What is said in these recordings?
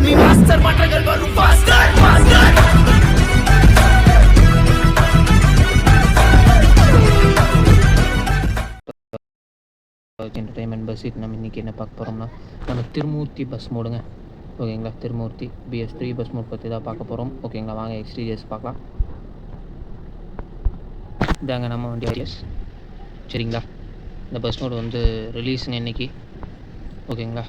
நீ மாஸ்டர் மாற்றங்கள் வரும் master master entertainment bus seat. நம்ம இன்றைக்கி என்ன பார்க்க போகிறோம்னா நம்ம திருமூர்த்தி பஸ் மோடுங்க. ஓகேங்களா, திருமூர்த்தி BS3 பஸ் மோட் பற்றி தான் பார்க்க போகிறோம். ஓகேங்களா, வாங்க எக்ஸ்டீரியர்ஸ் பார்க்கலாம். இதாங்க நம்ம வண்டி ஐடியாஸ். சரிங்களா, இந்த பஸ் மோடு வந்து ரிலீஸுங்க இன்றைக்கி. ஓகேங்களா,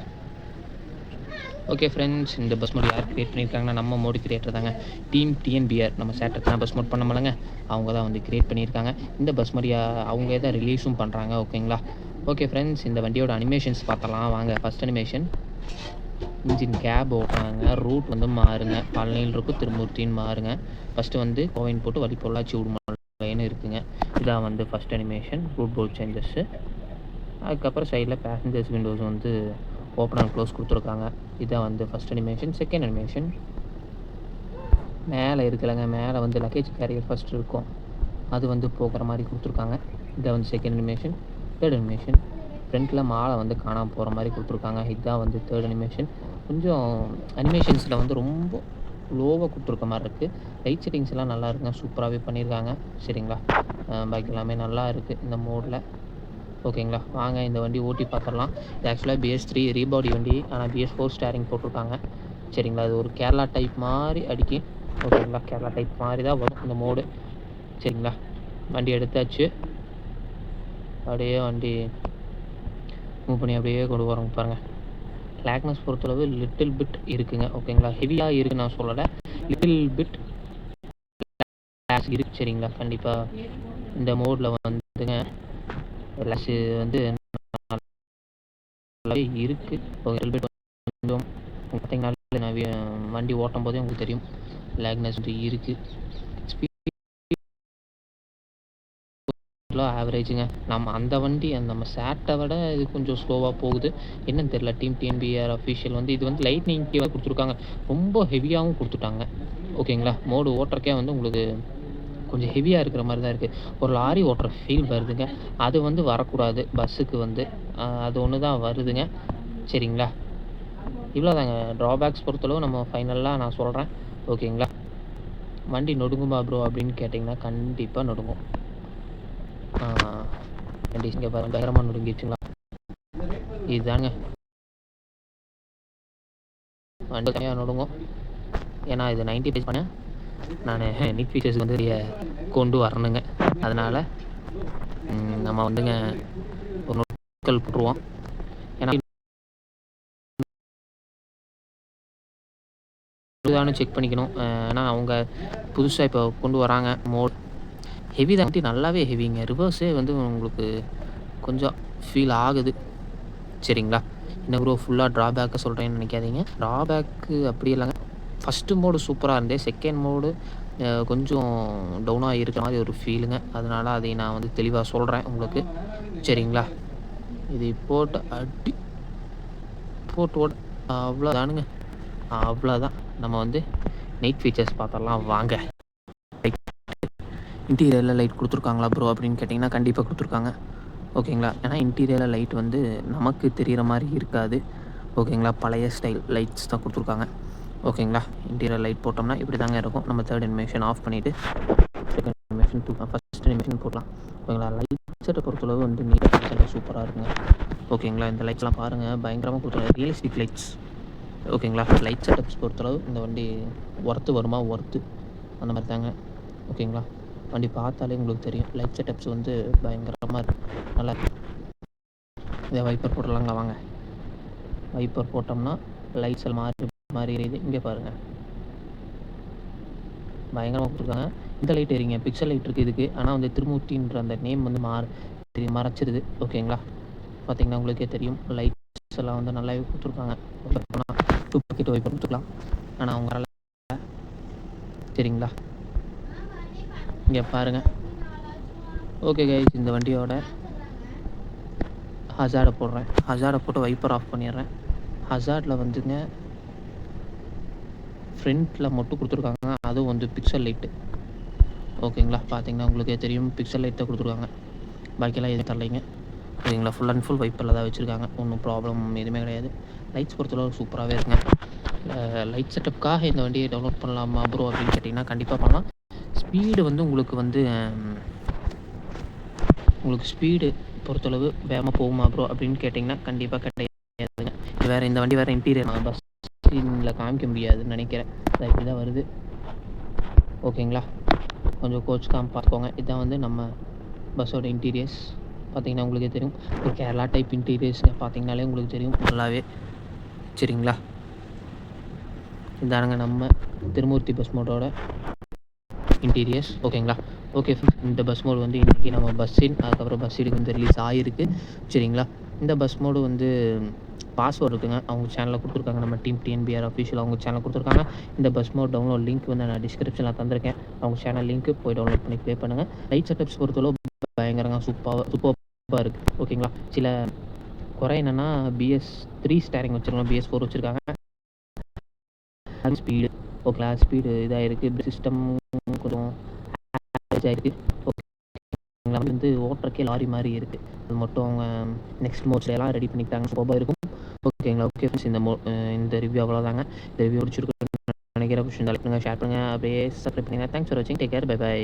ஓகே ஃப்ரெண்ட்ஸ், இந்த பஸ் மோட் யார் க்ரியேட் பண்ணியிருக்காங்கன்னா நம்ம மோடு கிரியேட்டர் தாங்க. Team TNBR. நம்ம சேட்டர்னா பஸ் மோட் பண்ண முடியலங்க, அவங்க தான் வந்து க்ரியேட் பண்ணியிருக்காங்க. இந்த பஸ் மோட் அவங்களே தான் ரிலீஸும் பண்ணுறாங்க. ஓகேங்களா, ஓகே ஃப்ரெண்ட்ஸ், இந்த வண்டியோட அனிமேஷன்ஸ் பார்த்தலாம் வாங்க. ஃபஸ்ட் அனிமேஷன், இன்ஜின் கேப் ஓட்டுறாங்க. ரூட் வந்து மாறுங்க, பழனியில் இருக்கும் திருமூர்த்தின்னு மாறுங்க. ஃபஸ்ட்டு வந்து கோவின் போட்டு வழி பொள்ளாச்சி விடுமலைன்னு இருக்குங்க. இதான் வந்து first animation, route board changes. அதுக்கப்புறம் சைடில் பேசஞ்சர்ஸ் விண்டோஸ் வந்து ஓப்பன் அண்ட் க்ளோஸ் கொடுத்துருக்காங்க. இதான் வந்து ஃபஸ்ட் அனிமேஷன். செகண்ட் அனிமேஷன், மேலே இருக்கலைங்க, மேலே வந்து லக்கேஜ் கேரியர் ஃபஸ்ட் இருக்கும், அது வந்து போகிற மாதிரி கொடுத்துருக்காங்க. இதான் வந்து செகண்ட் அனிமேஷன். தேர்ட் அனிமேஷன், ஃப்ரண்ட்டில் மாலை வந்து காணாமல் போகிற மாதிரி கொடுத்துருக்காங்க. இதுதான் வந்து தேர்ட் அனிமேஷன். கொஞ்சம் அனிமேஷன்ஸில் வந்து ரொம்ப லோவாக கொடுத்துருக்க மாதிரி இருக்குது. லைட் செட்டிங்ஸ் எல்லாம் நல்லா இருக்குங்க, சூப்பராகவே பண்ணியிருக்காங்க. சரிங்களா, பாக்கி எல்லாமே நல்லா இருக்குது இந்த மோடில். ஓகேங்களா, வாங்க இந்த வண்டி ஓட்டி பார்த்துடலாம். இது ஆக்சுவலாக BS3 ரீபாடி வண்டி, ஆனால் BS4 ஸ்டேரிங் போட்டிருக்காங்க. சரிங்களா, அது ஒரு கேரளா டைப் மாதிரி அடிக்கி. ஓகேங்களா, கேரளா டைப் மாதிரி தான் வரும் இந்த மோடு. சரிங்களா, வண்டி எடுத்தாச்சு. அப்படியே வண்டி மூவ் பண்ணி அப்படியே கொண்டு வரோங்க பாருங்கள். லேக்னஸ் பொறுத்தளவு லிட்டில் பிட் இருக்குங்க. ஓகேங்களா, ஹெவியாக இருக்குன்னு நான் சொல்லலை, லிட்டில் பிட் இருக்கு. சரிங்களா, கண்டிப்பாக இந்த மோடில் வந்துங்க லேஸ் வந்து நல்லாவே இருக்குது. கொஞ்சம் பார்த்தீங்கன்னாலே நான் வண்டி ஓட்டும் போதே உங்களுக்கு தெரியும் லேக்னஸ் வந்து இருக்குது. ஆவரேஜுங்க. நம்ம அந்த வண்டி நம்ம சேட்டை விட இது கொஞ்சம் ஸ்லோவாக போகுது, என்னன்னு தெரியல. டீம் TNBR அஃபிஷியல் வந்து இது வந்து லைட்னிங் கீழே கொடுத்துருக்காங்க, ரொம்ப ஹெவியாகவும் கொடுத்துட்டாங்க. ஓகேங்களா, மோடு ஓட்டுறக்கே வந்து உங்களுக்கு கொஞ்சம் ஹெவியாக இருக்கிற மாதிரி தான் இருக்குது. ஒரு லாரி ஓட்டுற ஃபீல் வருதுங்க, அது வந்து வரக்கூடாது பஸ்ஸுக்கு வந்து, அது ஒன்று தான் வருதுங்க. சரிங்களா, இவ்வளோதாங்க ட்ராபேக்ஸ் பொறுத்தளவு. நம்ம ஃபைனலாக நான் சொல்கிறேன். ஓகேங்களா, வண்டி நொடுங்குமா ப்ரோ அப்படின்னு கேட்டிங்கன்னா கண்டிப்பாக நொடுங்கும். வண்டி இங்கே பாருங்க பயங்கரமாக நொடுங்கிடுச்சுங்களா. இதுதாங்க வண்டி தனியாக நொடுங்கும், ஏன்னா இது 90 பேஜ் பண்ணேன் நான். நீட் ஃபீச்சர்ஸ் வந்து கொண்டு வரணுங்க, அதனால் நம்ம வந்துங்க ஒரு நோட்கள் போட்டுருவோம். ஏன்னா இதுதானு செக் பண்ணிக்கணும். ஏன்னா அவங்க புதுசாக இப்போ கொண்டு வராங்க மோட். ஹெவி தான், வண்டி நல்லாவே ஹெவிங்க. ரிவர்ஸே வந்து உங்களுக்கு கொஞ்சம் ஃபீல் ஆகுது. சரிங்களா, என்ன ப்ரோ ஃபுல்லாக ட்ராபேக்கை சொல்கிறேன்னு நினைக்காதீங்க, ட்ராபேக்கு அப்படி இல்லைங்க. ஃபஸ்ட்டு மோடு சூப்பராக இருந்தே, செகண்ட் மோடு கொஞ்சம் டவுனாக இருக்கிற மாதிரி ஒரு ஃபீலுங்க. அதனால் அதை நான் வந்து தெளிவாக சொல்கிறேன் உங்களுக்கு. சரிங்களா, இது போட்டு அடி போட்டு ஓட அவ்வளோதானுங்க, அவ்வளோதான். நம்ம வந்து நைட் ஃபீச்சர்ஸ் பார்த்தரலாம் வாங்க. இன்டீரியரில் லைட் கொடுத்துருக்காங்களா ப்ரோ அப்படின்னு கேட்டிங்கன்னா கண்டிப்பாக கொடுத்துருக்காங்க. ஓகேங்களா, ஏன்னா இன்டீரியரில் லைட் வந்து நமக்கு தெரிகிற மாதிரி இருக்காது. ஓகேங்களா, பழைய ஸ்டைல் லைட்ஸ் தான் கொடுத்துருக்காங்க. ஓகேங்களா, இன்டீரியர் லைட் போட்டோம்னா இப்படி தாங்க இருக்கும். நம்ம தேர்ட் அனிமேஷன் ஆஃப் பண்ணிவிட்டு செகண்ட் அனிமேஷன் ஃபஸ்ட் அனிமேஷன் போடலாம். ஓகேங்களா, லைட் செட்டை பொறுத்தளவு வந்து நீட்டாக சூப்பராக இருக்குங்க. ஓகேங்களா, இந்த லைட்ஸ்லாம் பாருங்கள் பயங்கரமாக கொடுத்துருக்காங்க, ரியலிஸ்டிக் லைட்ஸ். ஓகேங்களா, லைட் செட்டப்ஸ் பொறுத்தளவு இந்த வண்டி ஒர்த்து வருமா, ஒர்த்து அந்த மாதிரி தாங்க. ஓகேங்களா, வண்டி பார்த்தாலே உங்களுக்கு தெரியும் லைட் செட்டப்ஸ் வந்து பயங்கரமாக இருக்குது, நல்லா இருக்குது. இதை வைப்பர் போடலாங்க வாங்க. வைப்பர் போட்டோம்னா லைட்ஸ் எல்லாம் மாறி எரியுது. இங்கே பாருங்கள் பயங்கரமாக கொடுத்துருக்காங்க. இந்த லைட் எரிங்க, பிக்சல் லைட் இருக்குது இதுக்கு, ஆனால் வந்து திருமூர்த்தின்ற அந்த நேம் வந்து மறைச்சிருது. ஓகேங்களா, பார்த்தீங்கன்னா உங்களுக்கே தெரியும் லைட்ஸ் எல்லாம் வந்து நல்லாவே கொடுத்துருக்காங்க. போனால் 2 பக்கெட் வைப்பர் கொடுத்துக்கலாம், ஆனால் அவங்க சரிங்களா. இங்கே பாருங்கள். ஓகே கைஸ், இந்த வண்டியோட ஹசார்டை போடுறேன். ஹசார்டை போட்டு வைப்பர் ஆஃப் பண்ணிடுறேன். ஹசார்டில் வந்துங்க ஃப்ரண்ட்டில் மட்டும் கொடுத்துருக்காங்க, அதுவும் வந்து பிக்சல் லைட்டு. ஓகேங்களா, பார்த்தீங்கன்னா உங்களுக்கே தெரியும் பிக்சல் லைட் தான் கொடுத்துருக்காங்க, பாக்கியெல்லாம் எதுவும் தரலைங்க. ஓகேங்களா, ஃபுல் அண்ட் ஃபுல் வைப்பரில் தான் வச்சுருக்காங்க, ஒன்றும் ப்ராப்ளம் எதுவுமே கிடையாது. லைட்ஸ் பொறுத்தளவு சூப்பராகவே இருக்குங்க. லைட் செட்டப்காக இந்த வண்டியை டவுன்லோட் பண்ணலாமா ப்ரோ அப்படின்னு கேட்டிங்கன்னா கண்டிப்பாக பண்ணலாம். ஸ்பீடு வந்து உங்களுக்கு ஸ்பீடு பொறுத்தளவு வேகமாக போகுமா ப்ரோ அப்படின்னு கேட்டிங்கன்னா கண்டிப்பாக கிடையாதுங்க. வேறு இந்த வண்டி வேறு இன்டீரியர் பஸ் சீனில் காமிக்க முடியாதுன்னு நினைக்கிறேன். இப்படி தான் வருது. ஓகேங்களா, கொஞ்சம் கோச் பார்த்துக்கோங்க. இதுதான் வந்து நம்ம பஸ்ஸோட இன்டீரியர்ஸ். பார்த்தீங்கன்னா உங்களுக்கே தெரியும், ஒரு கேரளா டைப் இன்டீரியர்ஸ் பார்த்தீங்கனாலே உங்களுக்கு தெரியும் நல்லாவே. சரிங்களா, இதானுங்க நம்ம திருமூர்த்தி பஸ் மோடோட இன்டீரியர்ஸ். ஓகேங்களா, ஓகே ஃப்ரெண்ட்ஸ், இந்த பஸ் மோடு வந்து இன்றைக்கி நம்ம பஸ்ஸின் அதுக்கப்புறம் பஸ் சீடுக்கு வந்து ரிலீஸ் ஆகிருக்கு. சரிங்களா, இந்த பஸ் மோடு வந்து பாஸ்வேர்டு இருக்குங்க, அவங்க சேனலில் கொடுத்துருக்காங்க. நம்ம டீம் டிஎன்பிஆர் அஃபிஷியல் அவங்க சேனல் கொடுத்துருக்காங்க. இந்த பஸ் மோட் டவுன்லோட் லிங்க் வந்து நான் டிஸ்கிரிப்ஷனில் தந்திருக்கேன். அவங்க சேனல் லிங்க்கு போய் டவுன்லோட் பண்ணி ப்ளே பண்ணுங்கள். லைட் செட்டப்ஸ் பொறுத்தளவு பயங்கரங்க சூப்பராக இருக்குது. ஓகேங்களா, சில குறை என்னென்னா BS3 ஸ்டேரிங் வச்சுருக்காங்க, BS4 வச்சுருக்காங்க. ஸ்பீடு ஓகேங்களா, ஸ்பீடு இதாக இருக்குது. சிஸ்டம் கொஞ்சம் ஆவரேஜாக இருக்குது. ஓகேங்களா, வந்து ஓட்டுறக்கே லாரி மாதிரி இருக்குது. அது மட்டும் அவங்க நெக்ஸ்ட் மோட்ஸ்ல எல்லாம் ரெடி பண்ணிக்கிட்டாங்க, சூப்பராக இருக்கும். ஓகேங்களா, ஓகே ஃப்ரெண்ட்ஸ், இந்த ரிவ்யூ அவ்வளோதாங்க. இந்த ரிவ்யூ பிடிச்சிருக்கு நினைக்கிற விஷயம் லைக் பண்ணுங்கள், ஷேர் பண்ணுங்கள், அப்படியே சப்ஸ்கிரைப் பண்ணுங்கள். தேங்க்ஸ் ஃபார் வாட்சிங், டேக் கேர், பை பை.